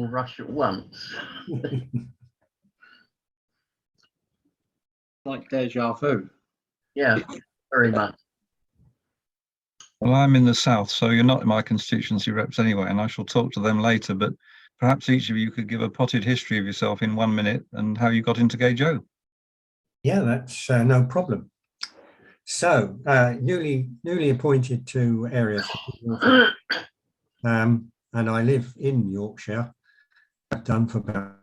rush at once. Like deja vu. Yeah, very much. Well, I'm in the south, so you're not my constituency reps anyway, and I shall talk to them later, but perhaps each of you could give a potted history of yourself in 1 minute and how you got into Gay Joe. Yeah, that's no problem. So, newly appointed to area, and I live in Yorkshire. I've done for about,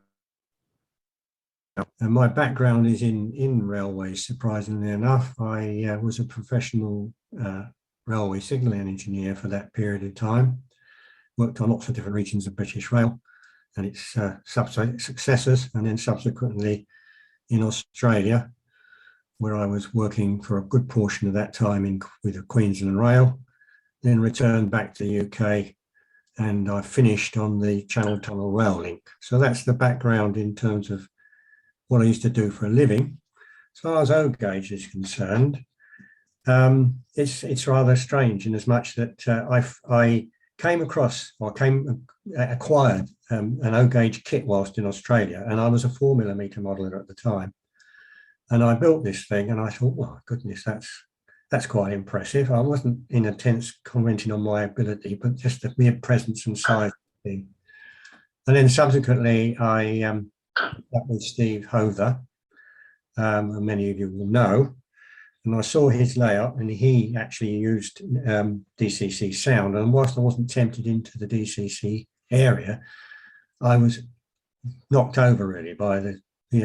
and my background is in railways. Surprisingly enough, I was a professional railway signalling engineer for that period of time. Worked on lots of different regions of British Rail and its successors, and then subsequently in Australia, where I was working for a good portion of that time with Queensland Rail, then returned back to the UK, and I finished on the Channel Tunnel Rail Link. So that's the background in terms of what I used to do for a living. As far as O gauge is concerned, it's rather strange in as much that I acquired an O gauge kit whilst in Australia, and I was a 4mm modeler at the time. And I built this thing and I thought, oh goodness, that's quite impressive. I wasn't in a tense commenting on my ability, but just the mere presence and size thing. And then subsequently I met with Steve Hother, and many of you will know, and I saw his layout, and he actually used DCC sound. And whilst I wasn't tempted into the DCC area, I was knocked over really by the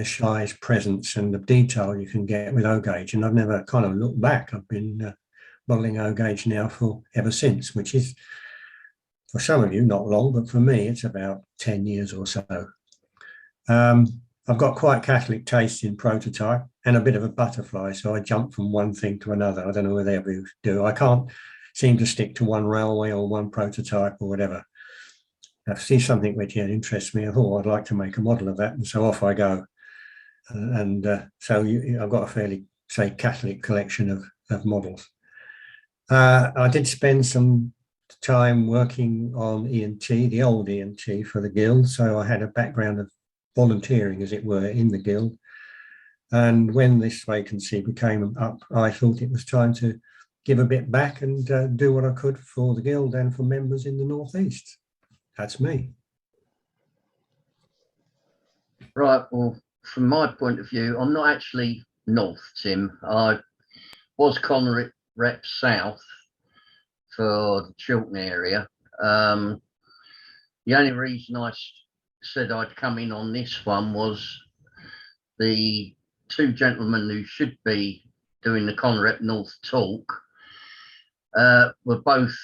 size, presence, and the detail you can get with O gauge. And I've never kind of looked back. I've been modeling O gauge now for ever since, which is for some of you not long, but for me it's about 10 years or so. I've got quite Catholic taste in prototype and a bit of a butterfly, so I jump from one thing to another. I don't know whether you do. I can't seem to stick to one railway or one prototype or whatever. I see something which interests me. I thought I'd like to make a model of that, and so off I go. So I've got a fairly, say, Catholic collection of models. I did spend some time working on ENT, the old ENT for the Guild, so I had a background of volunteering, as it were, in the Guild. And when this vacancy became up, I thought it was time to give a bit back and do what I could for the Guild and for members in the North East. That's me. Right, well, from my point of view, I'm not actually north, Tim. I was Conrep rep south for the Chiltern area. The only reason I said I'd come in on this one was the two gentlemen who should be doing the Conrep North talk were both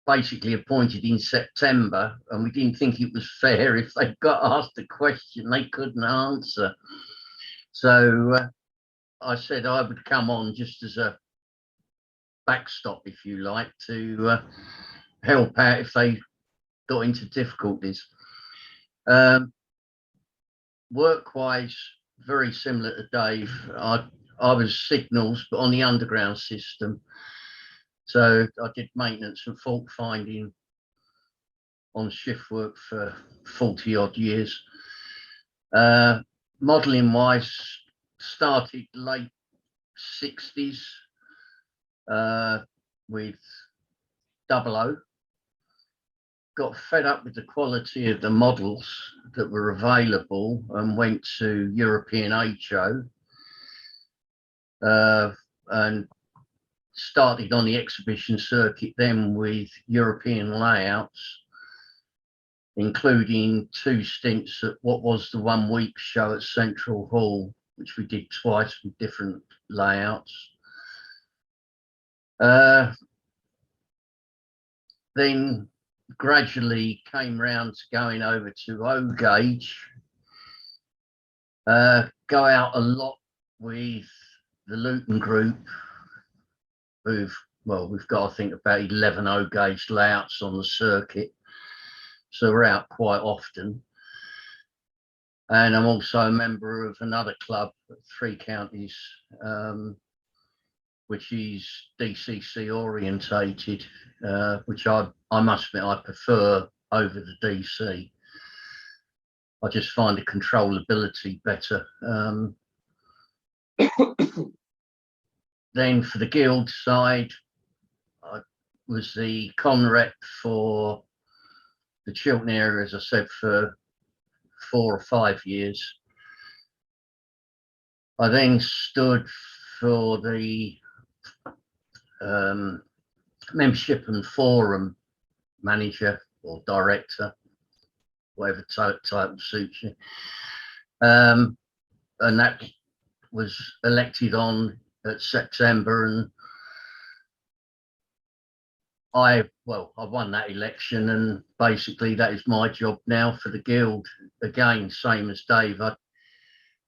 basically appointed in September, and we didn't think it was fair if they got asked a question they couldn't answer. So I said I would come on just as a backstop, if you like, to help out if they got into difficulties. Work-wise, very similar to Dave. I was signals, but on the underground system. So I did maintenance and fault finding on shift work for 40 odd years. Modelling wise, started late 60s with 00. Got fed up with the quality of the models that were available and went to European HO and started on the exhibition circuit then with European layouts, including 2 stints at what was the 1 week show at Central Hall, which we did twice with different layouts. Then gradually came round to going over to O gauge, go out a lot with the Luton group, we've got, I think, about 11 O gauge layouts on the circuit, so we're out quite often. And I'm also a member of another club at 3 Counties, which is DCC orientated, which I must admit I prefer over the DC. I just find the controllability better. Then for the guild side, I was the conrep for the Chiltern area, as I said, for 4 or 5 years. I then stood for the membership and forum manager or director, whatever title suits you. And that was elected on at September, and I won that election, and basically that is my job now for the guild. Again, same as Dave.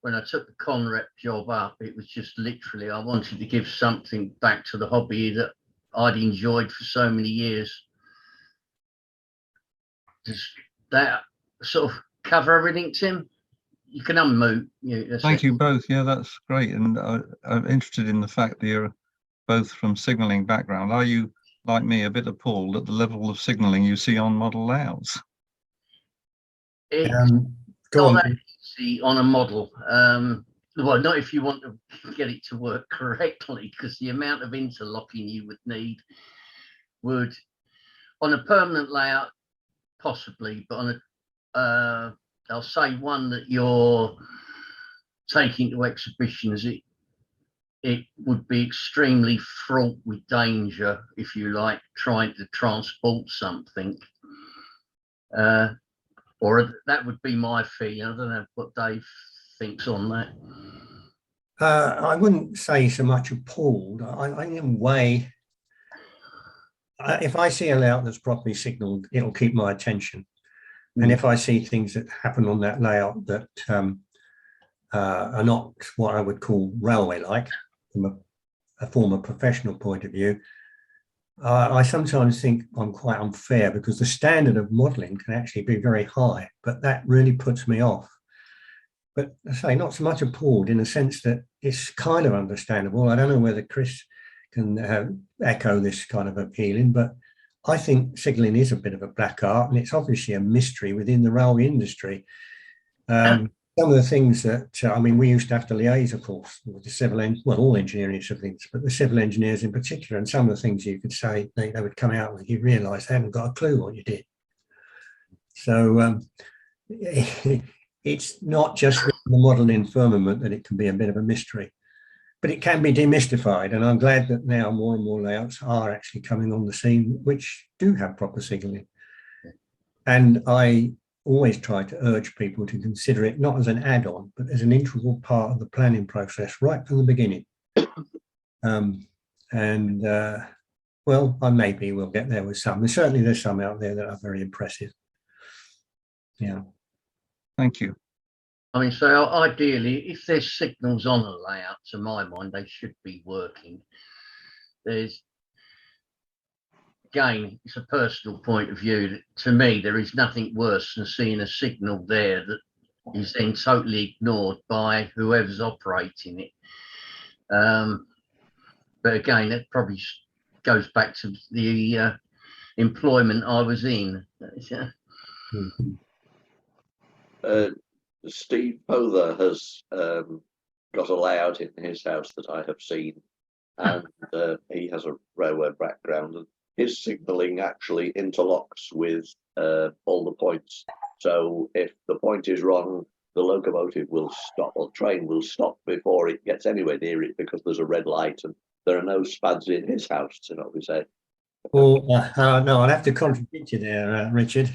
When I took the conrep job up, it was just literally I wanted to give something back to the hobby that I'd enjoyed for so many years. Does that sort of cover everything, Tim? You can unmute. Thank you both. Yeah, that's great. And I'm interested in the fact that you're both from signalling background. Are you, like me, a bit appalled at the level of signalling you see on model layouts? Go not on. that easy on a model. Well, not if you want to get it to work correctly, because the amount of interlocking you would need would, on a permanent layout, possibly, but on a, I'll say one that you're taking to exhibitions, it would be extremely fraught with danger if you like trying to transport something. Or that would be my feeling. I don't know what Dave thinks on that. I wouldn't say so much appalled. I in a way, if I see a layout that's properly signalled, it'll keep my attention. And if I see things that happen on that layout that are not what I would call railway-like, from a former professional point of view, I sometimes think I'm quite unfair, because the standard of modelling can actually be very high, but that really puts me off. But I say not so much appalled, in the sense that it's kind of understandable. I don't know whether Chris can echo this kind of appealing, but I think signalling is a bit of a black art, and it's obviously a mystery within the railway industry. Some of the things that, I mean, we used to have to liaise, of course, with the civil, all engineering disciplines, but the civil engineers in particular, and some of the things you could say, they would come out with, you realise they haven't got a clue what you did. So it's not just the modelling firmament that it can be a bit of a mystery, but it can be demystified. And I'm glad that now more and more layouts are actually coming on the scene, which do have proper signalling. And I always try to urge people to consider it not as an add-on, but as an integral part of the planning process right from the beginning. Well, maybe we'll get there with some. And certainly there's some out there that are very impressive. Yeah. Thank you. I mean, so ideally, if there's signals on a layout, to my mind, they should be working. Again, it's a personal point of view. To me, there is nothing worse than seeing a signal there that is then totally ignored by whoever's operating it. But again, it probably goes back to the employment I was in. Steve Pother has got a layout in his house that I have seen, and he has a railway background, and his signalling actually interlocks with all the points. So if the point is wrong, the locomotive will stop, or train will stop before it gets anywhere near it, because there's a red light, and there are no spads in his house, to not be said. Well, no, I'll have to contradict you there, Richard.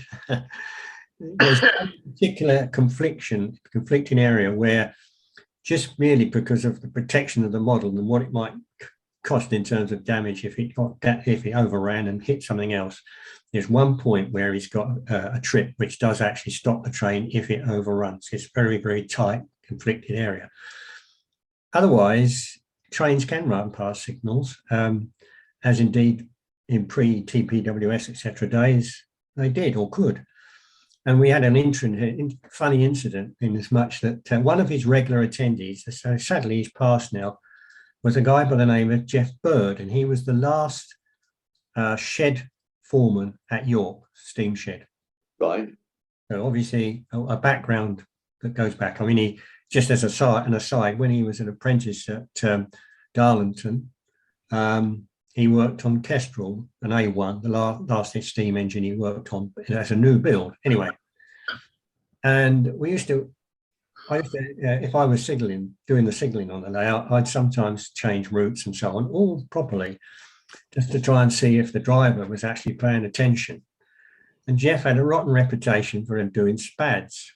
There's a particular conflicting area where, just merely because of the protection of the model and what it might cost in terms of damage if it overran and hit something else, there's one point where he's got a trip which does actually stop the train if it overruns. It's very, very tight, conflicted area. Otherwise, trains can run past signals, as indeed in pre-TPWS, etc. days, they did or could. And we had an funny incident, in as much that one of his regular attendees, so sadly he's passed now, was a guy by the name of Jeff Bird, and he was the last shed foreman at York Steam Shed. Right. So obviously a background that goes back. I mean, he just as an aside, when he was an apprentice at Darlington, he worked on Kestrel, an A1, the last steam engine he worked on as a new build. Anyway, and I used to, if I was doing the signalling on the layout, I'd sometimes change routes and so on, all properly, just to try and see if the driver was actually paying attention. And Jeff had a rotten reputation for him doing spads.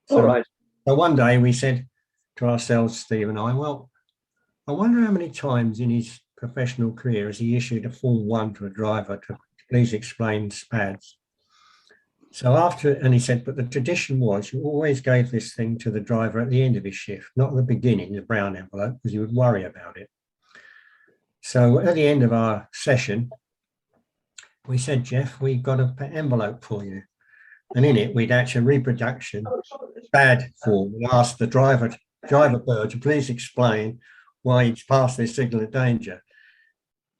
All right. So one day we said to ourselves, Steve and I, well, I wonder how many times in his professional career has he issued a Form 1 to a driver to please explain spads. So and he said, but the tradition was you always gave this thing to the driver at the end of his shift, not at the beginning, the brown envelope, because you would worry about it. So at the end of our session, we said, Jeff, we've got an envelope for you. And in it, we'd actually reproduction spad form and asked the driver bird to please explain why he's passed this signal of danger.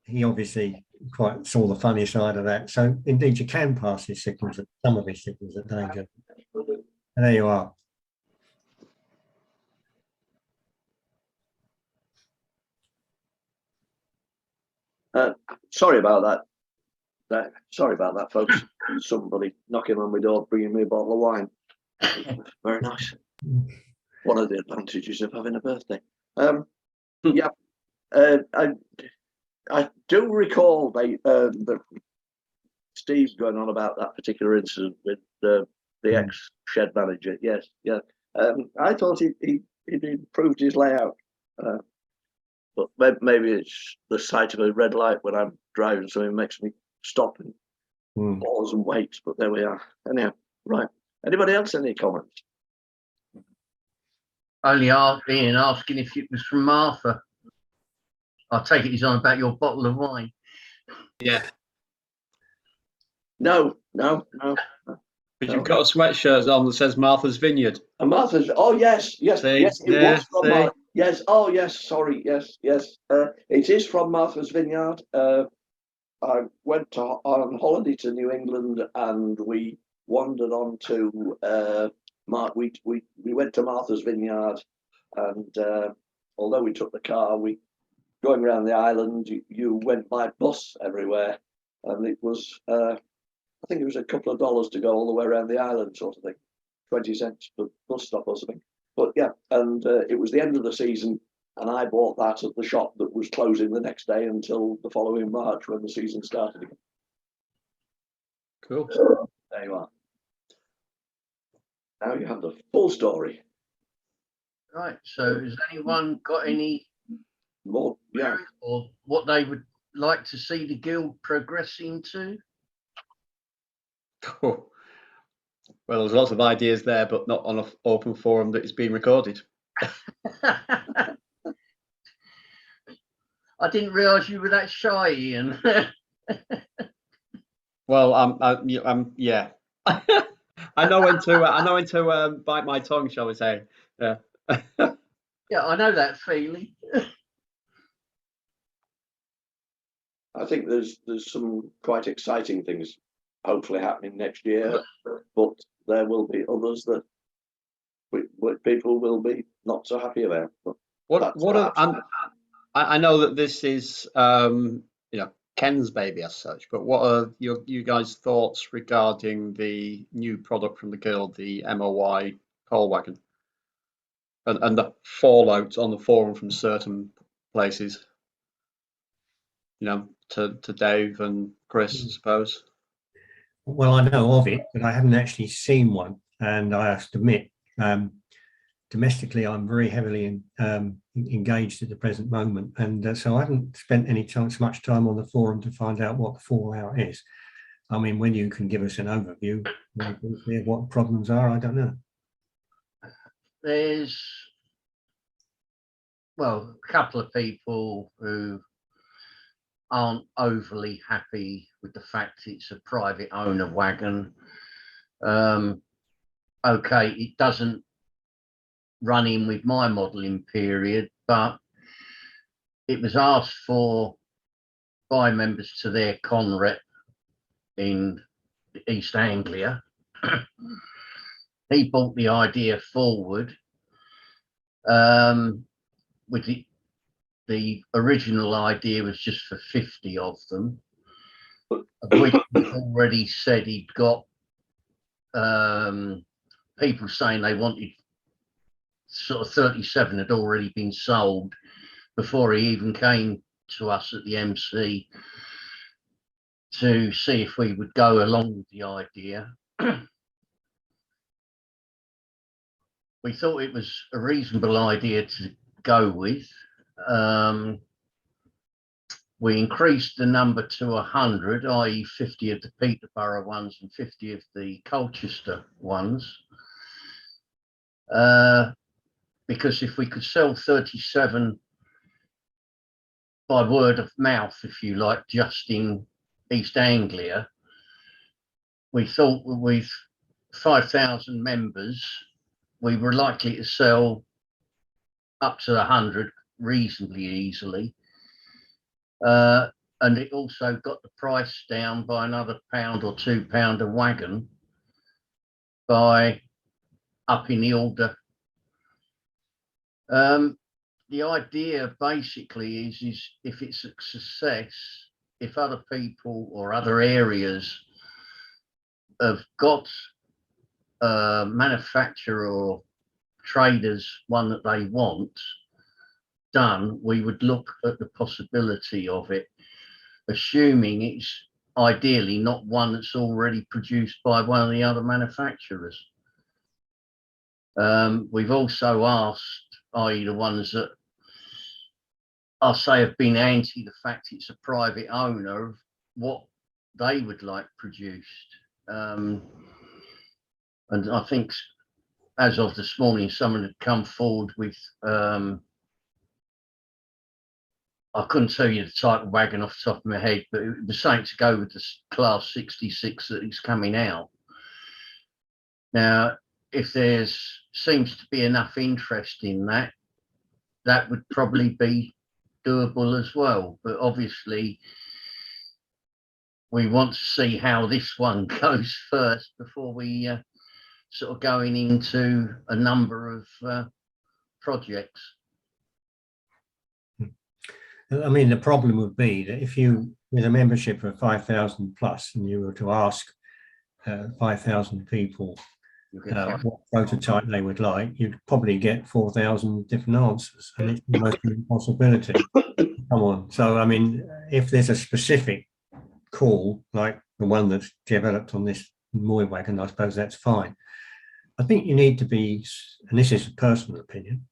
He obviously quite saw the funny side of that. So indeed, you can pass his signals, some of his signals of danger. And there you are. Sorry about that. Sorry about that, folks. Somebody knocking on my door, bringing me a bottle of wine. Very nice. One of the advantages of having a birthday. Yeah, I do recall that Steve going on about that particular incident with the ex-shed manager. Yes, yeah. I thought he'd improved his layout. But maybe it's the sight of a red light when I'm driving, so it makes me stop and pause and wait. But there we are. Anyhow, right. Anybody else any comments? Only Ian asking if it was from Martha. I take it he's on about your bottle of wine. Yeah. No. But you've got a sweatshirt on that says Martha's Vineyard. And Martha's. Oh yes, See, it yeah, was from Martha. Yes. Oh yes. Sorry. Yes. It is from Martha's Vineyard. I went on holiday to New England, and we wandered on to we went to Martha's Vineyard, and although we took the car, going around the island, you went by bus everywhere, and it was I think it was a couple of dollars to go all the way around the island, sort of thing, 20 cents per bus stop or something. But yeah, and it was the end of the season, and I bought that at the shop that was closing the next day until the following March when the season started again. Cool. There you are. Now you have the full story. Right. So has anyone got any More, yeah. or what they would like to see the guild progressing to? Cool. Well, there's lots of ideas there, but not on an open forum that is being recorded. I didn't realise you were that shy, Ian. Well, I'm yeah. I know when to bite my tongue, shall we say? Yeah. Yeah, I know that feeling. I think there's some quite exciting things hopefully happening next year, but there will be others that people will be not so happy about. But I know that this is Ken's baby as such, but what are you guys' thoughts regarding the new product from the guild, the MOY coal wagon, and the fallout on the forum from certain places? To Dave and Chris, I suppose. Well, I know of it, but I haven't actually seen one. And I have to admit, domestically, I'm very heavily engaged at the present moment. And so I haven't spent so much time on the forum to find out what the fallout is. I mean, when you can give us an overview of what problems are, I don't know. There's, a couple of people who aren't overly happy with the fact it's a private owner wagon. Okay, it doesn't run in with my modelling period, but it was asked for by members to their conrep in East Anglia, he brought the idea forward with the original idea was just for 50 of them. We already said he'd got people saying they wanted sort of 37 had already been sold before he even came to us at the MC to see if we would go along with the idea. We thought it was a reasonable idea to go with. We increased the number to 100, i.e. 50 of the Peterborough ones and 50 of the Colchester ones. Because if we could sell 37 by word of mouth, if you like, just in East Anglia, we thought with 5,000 members, we were likely to sell up to 100 reasonably easily. And it also got the price down by another £1 or £2 a wagon by upping the order. The idea basically is if it's a success, if other people or other areas have got a manufacturer or traders one that they want done, we would look at the possibility of it, assuming it's ideally not one that's already produced by one of the other manufacturers. We've also asked, i.e. the ones that I say have been anti the fact it's a private owner, of what they would like produced. And I think as of this morning, someone had come forward with, I couldn't tell you the type of wagon off the top of my head, but it was something to go with the Class 66 that is coming out. Now, if there's seems to be enough interest in that, that would probably be doable as well. But obviously, we want to see how this one goes first before we sort of going into a number of projects. I mean, the problem would be that if you, with a membership of 5,000 plus, and you were to ask 5,000 people what prototype they would like, you'd probably get 4,000 different answers, and it's almost an impossibility. Come on. So, I mean, if there's a specific call, like the one that's developed on this Moy wagon, I suppose that's fine. I think you need to be, and this is a personal opinion,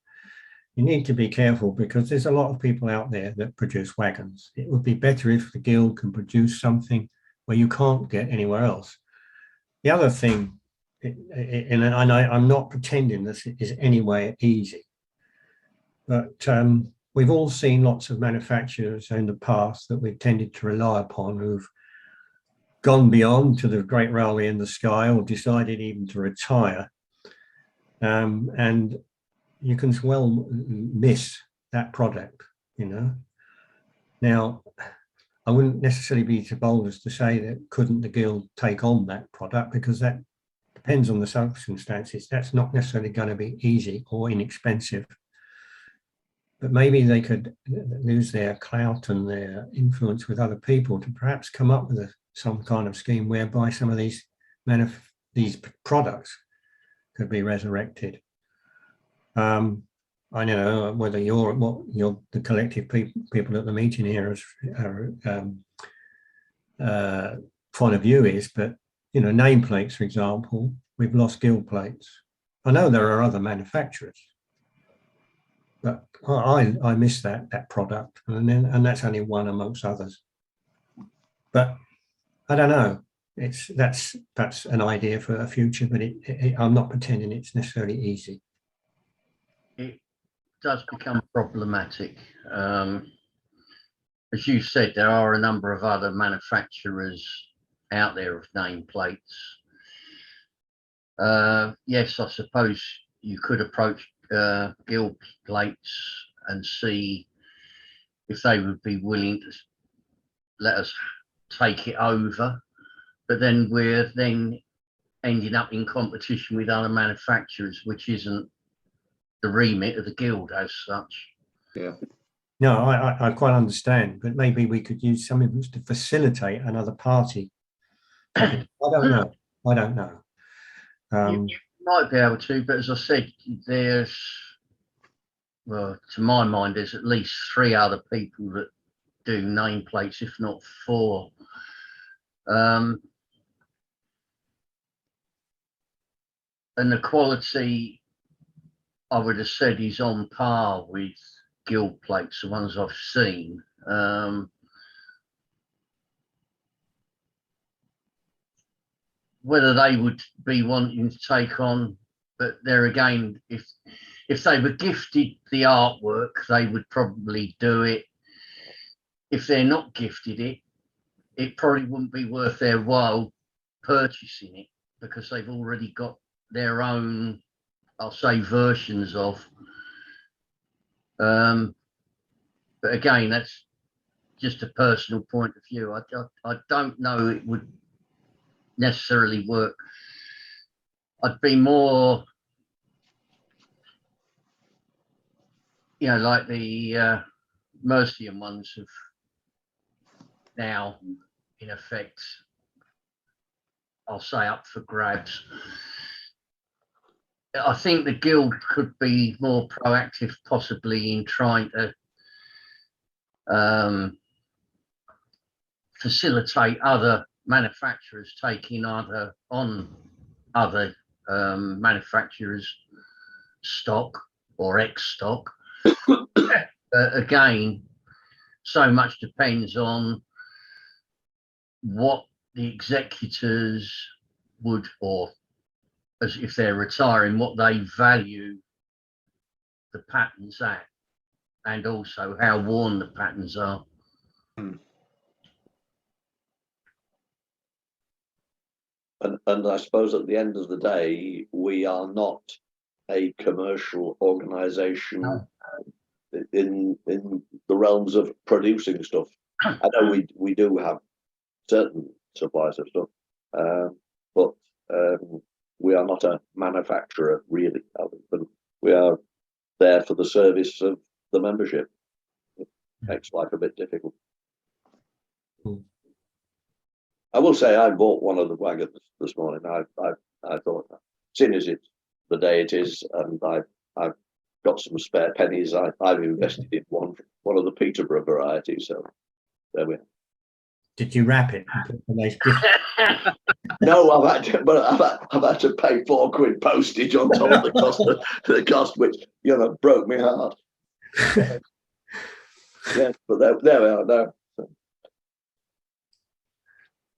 you need to be careful because there's a lot of people out there that produce wagons. It would be better if the guild can produce something where you can't get anywhere else. The other thing, and I'm not pretending this is anywhere easy, but we've all seen lots of manufacturers in the past that we've tended to rely upon who've gone beyond to the Great Railway in the Sky or decided even to retire. And you can well miss that product, you know. Now, I wouldn't necessarily be so bold as to say that couldn't the guild take on that product, because that depends on the circumstances. That's not necessarily going to be easy or inexpensive. But maybe they could lose their clout and their influence with other people to perhaps come up with some kind of scheme whereby some of these products could be resurrected. I don't know whether the collective people at the meeting here point of view is, but you know, nameplates, for example, we've lost guild plates. I know there are other manufacturers, but I miss that product, and that's only one amongst others. But I don't know. That's an idea for a future, but I'm not pretending it's necessarily easy. It does become problematic. As you said, there are a number of other manufacturers out there of nameplates. Yes, I suppose you could approach guild plates and see if they would be willing to let us take it over, but then we're ending up in competition with other manufacturers, which isn't the remit of the guild as such. No, I quite understand, but maybe we could use something to facilitate another party. I don't know. I don't know. You might be able to, but as I said, there's, well, to my mind, there's at least 3 other people that do nameplates, if not 4. And the quality, I would have said, is on par with guild plates, the ones I've seen. Whether they would be wanting to take on, but there again, if they were gifted the artwork, they would probably do it. If they're not gifted it, it probably wouldn't be worth their while purchasing it, because they've already got their own, I'll say, versions of. But again, that's just a personal point of view. I don't know it would necessarily work. I'd be more, you know, like the Mercian ones have now, in effect, I'll say, up for grabs. I think the guild could be more proactive, possibly, in trying to facilitate other manufacturers taking on other manufacturers' stock or ex-stock. Again, so much depends on what the executors would, or as if they're retiring, what they value the patterns at, and also how worn the patterns are. And I suppose at the end of the day, we are not a commercial organisation in the realms of producing stuff. I know we do have certain supplies of stuff, but we are not a manufacturer really. But we are there for the service of the membership. It makes life a bit difficult. I will say I bought one of the wagons this morning. I thought, seeing as it's the day it is, and I've got some spare pennies, I've invested in one of the Peterborough varieties. So there we are. Did you wrap it and put a nice gift? No, I've had to pay £4 postage on top of the cost, which broke my heart. Yeah, but there we are now.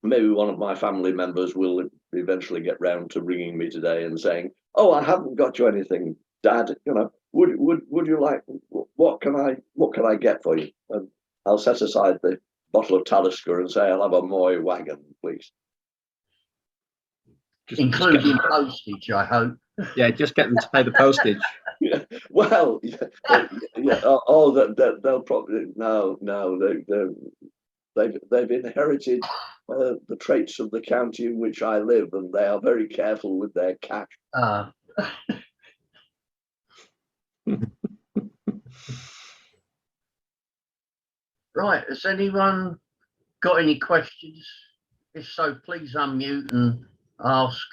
Maybe one of my family members will eventually get round to ringing me today and saying, "Oh, I haven't got you anything, Dad. Would you like? What can I get for you?" And I'll set aside the bottle of Talisker and say, "I'll have a Moy wagon, please." Including postage, I hope. Yeah, just get them to pay the postage. Yeah, well, yeah. Oh, they'll probably no. They've inherited the traits of the county in which I live, and they are very careful with their cash. Right, has anyone got any questions? If so, please unmute and ask.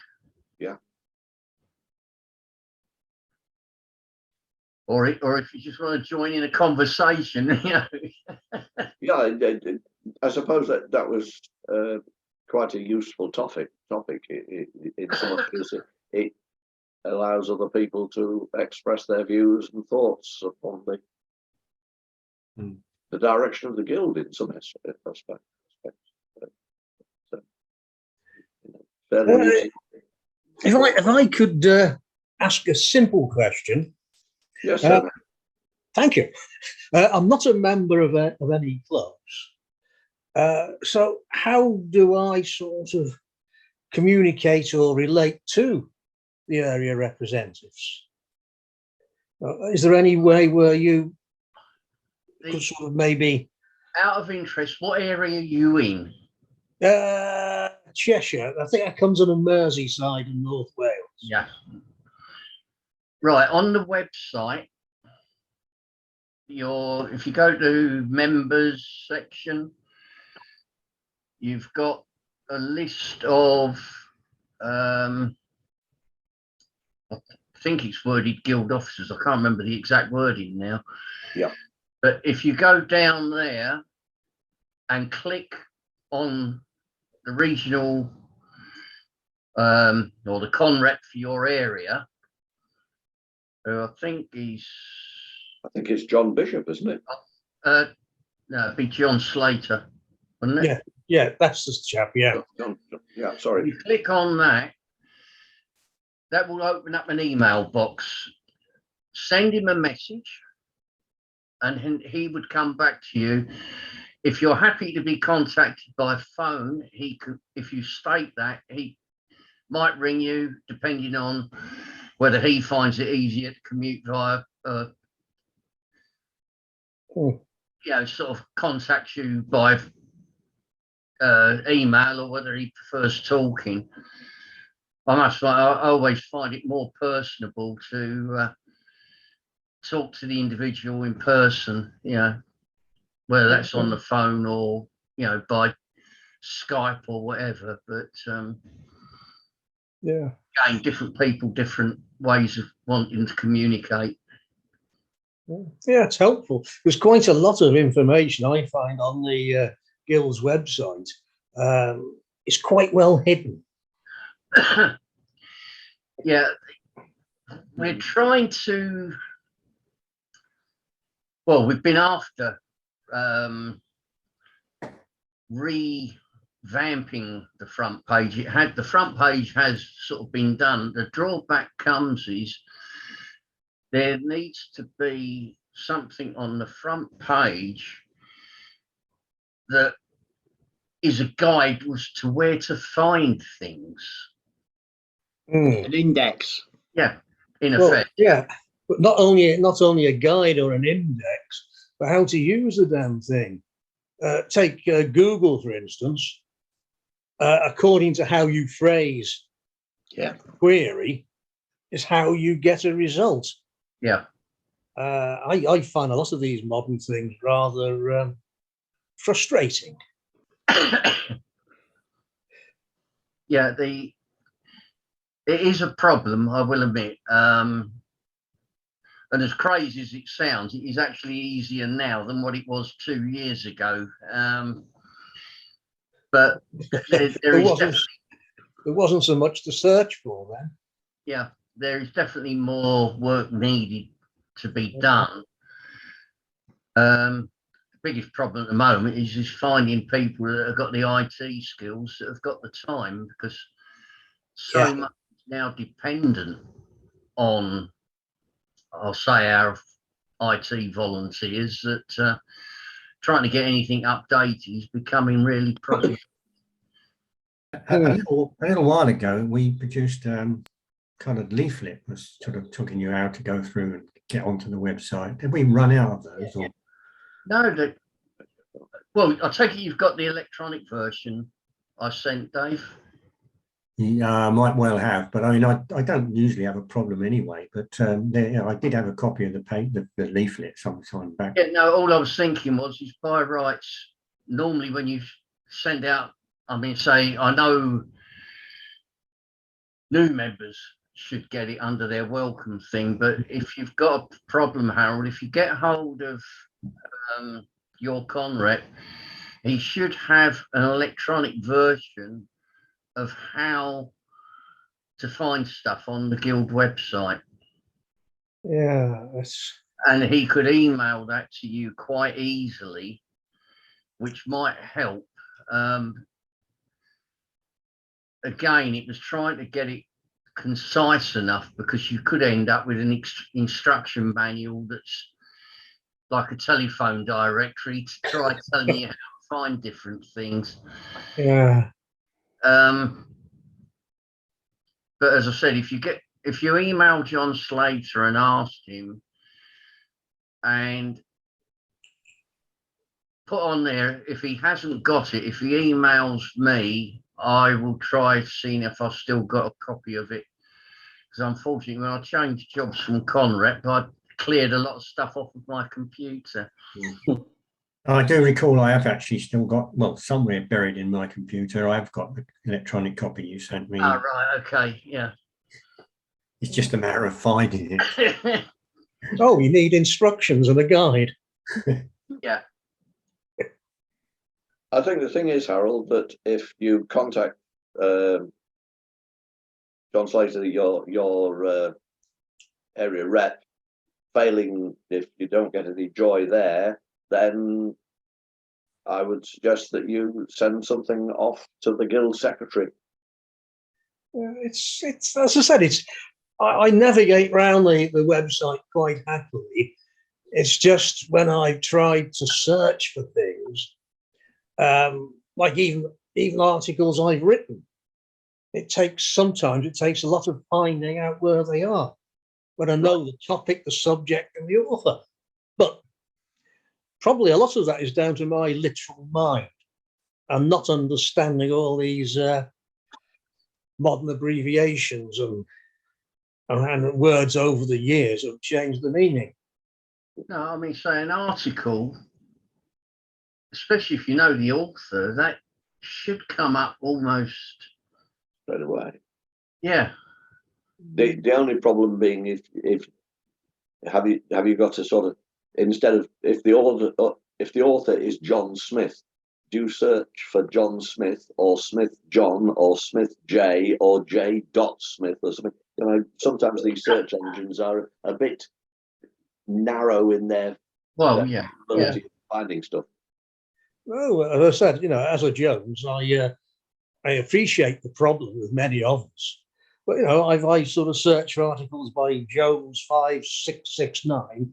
Yeah. Or if you just want to join in a conversation, Yeah, I suppose that was quite a useful topic. In some ways, it allows other people to express their views and thoughts upon the direction of the guild in some aspects. If I could ask a simple question. Yes, sir. Thank you. I'm not a member of any clubs. So how do I sort of communicate or relate to the area representatives? Is there any way where you could sort of maybe... Out of interest, what area are you in? Cheshire. I think that comes under Merseyside and North Wales. Yeah. Right, on the website, if you go to members section, you've got a list of I think it's worded guild officers. I can't remember the exact wording now. Yeah. But if you go down there and click on the regional or the conrep for your area, I think it's John Bishop, isn't it? no, it'd be John Slater, wouldn't it? Yeah, that's the chap. Yeah. Yeah, If sorry. you click on that, that will open up an email box. Send him a message, and he would come back to you. If you're happy to be contacted by phone, he could. If you state that, he might ring you, depending on whether he finds it easier to commute via, sort of contact you by email, or whether he prefers talking. I always find it more personable to talk to the individual in person, whether that's on the phone or, by Skype or whatever. But Yeah. again, different people, different ways of wanting to communicate. Yeah, it's helpful. There's quite a lot of information I find on the Guild's website. It's quite well hidden. Yeah, we're trying to. Well, we've been after revamping the front page. The front page has sort of been done. The drawback comes is there needs to be something on the front page that is a guide as to where to find things. An index. Yeah, in Well, effect. yeah, but not only a guide or an index, but how to use the damn thing. Take Google, for instance. According to how you phrase query, is how you get a result. Yeah. I find a lot of these modern things rather frustrating. Yeah, it is a problem, I will admit. And as crazy as it sounds, it is actually easier now than what it was 2 years ago. But there wasn't so much to search for then. Yeah, there is definitely more work needed to be done. The biggest problem at the moment is just finding people that have got the IT skills, that have got the time, because so much is now dependent on, I'll say, our IT volunteers, that trying to get anything updated is becoming really problematic. A little while ago, we produced kind of leaflet was sort of talking you how to go through and get onto the website. Did we run out of those? Or? No, well, I take it you've got the electronic version I sent, Dave. Yeah, I might well have, but I mean, I don't usually have a problem anyway. But I did have a copy of the leaflet some time back. Yeah, no, all I was thinking was, is by rights, normally when you send out, I mean, say, I know new members should get it under their welcome thing, but if you've got a problem, Harold, if you get hold of your Conrep, he should have an electronic version of how to find stuff on the Guild website. Yeah, and he could email that to you quite easily, which might help. Again, it was trying to get it concise enough, because you could end up with an instruction manual that's like a telephone directory to try telling you how to find different things. Yeah. But as I said, if you email John Slater and ask him, and put on there, if he hasn't got it, if he emails me I will try seeing if I've still got a copy of it. Because unfortunately, when I changed jobs from Conrep, I cleared a lot of stuff off of my computer. I do recall I have actually still got, well, somewhere buried in my computer, I've got the electronic copy you sent me. Oh, right, okay, yeah. It's just a matter of finding it. Oh, you need instructions and a guide. Yeah, I think the thing is, Harold, that if you contact John Slater, your area rep, failing if you don't get any joy there, then I would suggest that you send something off to the guild secretary. It's as I said, I navigate around the website quite happily. It's just when I've tried to search for things, like even articles I've written, sometimes it takes a lot of finding out where they are, when I know the topic, the subject, and the author. But probably a lot of that is down to my literal mind and not understanding all these modern abbreviations and words over the years have changed the meaning. no, I mean, say an article, especially if you know the author, that should come up almost Straight away. Yeah. The only problem being if have you got to sort of, instead of if the author is John Smith, do you search for John Smith or Smith John or Smith J or J. Smith or something? You know, sometimes these search engines are a bit narrow in their Yeah. ability of finding stuff. Well, as I said, you know, as a Jones, I appreciate the problem with many of us. But, you know, I sort of search for articles by Jones 5669.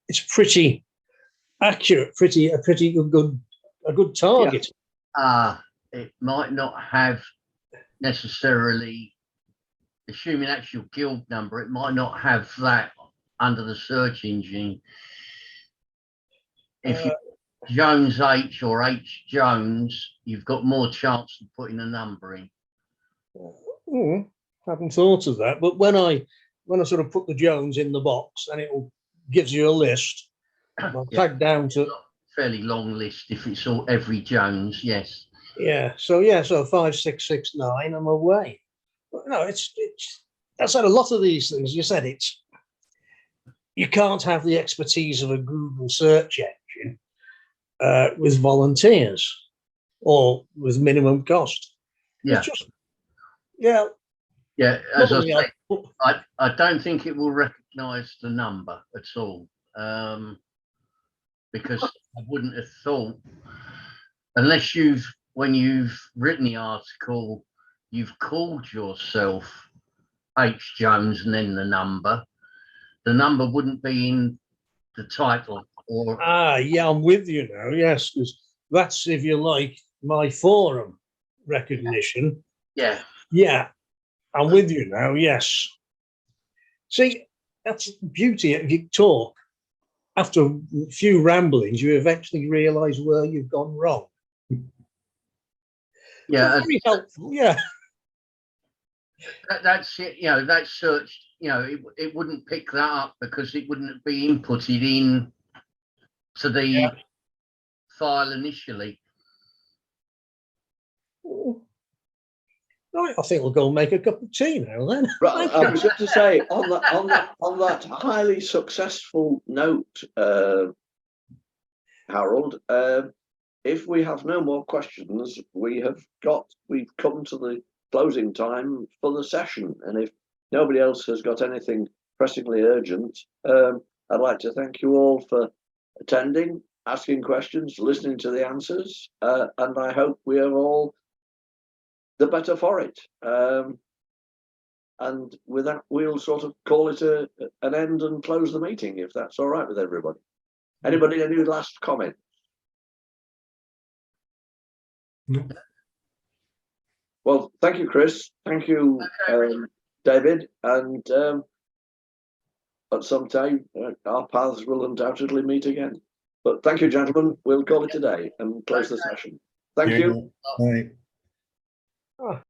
It's pretty accurate, a pretty good target. It might not have necessarily, assuming that's your guild number, it might not have that under the search engine. If you Jones H or H Jones, you've got more chance of putting a number in. Haven't thought of that, but when I sort of put the Jones in the box, and it gives you a list. I'll tag down to fairly long list if it's all every Jones. Yes. So 5669. I'm away. But no, it's. I said a lot of these things. You said you can't have the expertise of a Google search engine with volunteers or with minimum cost. Yeah. It's just, yeah. Yeah. As I say, I don't think it will recognise the number at all, because I wouldn't have thought, unless when you've written the article, you've called yourself H Jones and then the number wouldn't be in the title. Or I'm with you now. Yes, because that's, if you like, my forum recognition. Yeah, I'm with you now. Yes. See, that's the beauty. If you talk, after a few ramblings, you eventually realise where you've gone wrong. Yeah, very helpful. Yeah. That's it. You know, that search. You know, it wouldn't pick that up because it wouldn't be inputted in to the file initially. Right, I think we'll go and make a cup of tea now then. Right, I was going to say on that highly successful note, Harold, if we have no more questions, we've come to the closing time for the session, and if nobody else has got anything pressingly urgent, I'd like to thank you all for attending, asking questions, listening to the answers, and I hope we are all the better for it. And with that, we'll sort of call it an end and close the meeting, if that's all right with everybody. Anybody, any last comment? No. Well, thank you, Chris. Thank you, David. And at some time, our paths will undoubtedly meet again. But thank you, gentlemen. We'll call it a day and close the session. Thank you. Bye. Oh,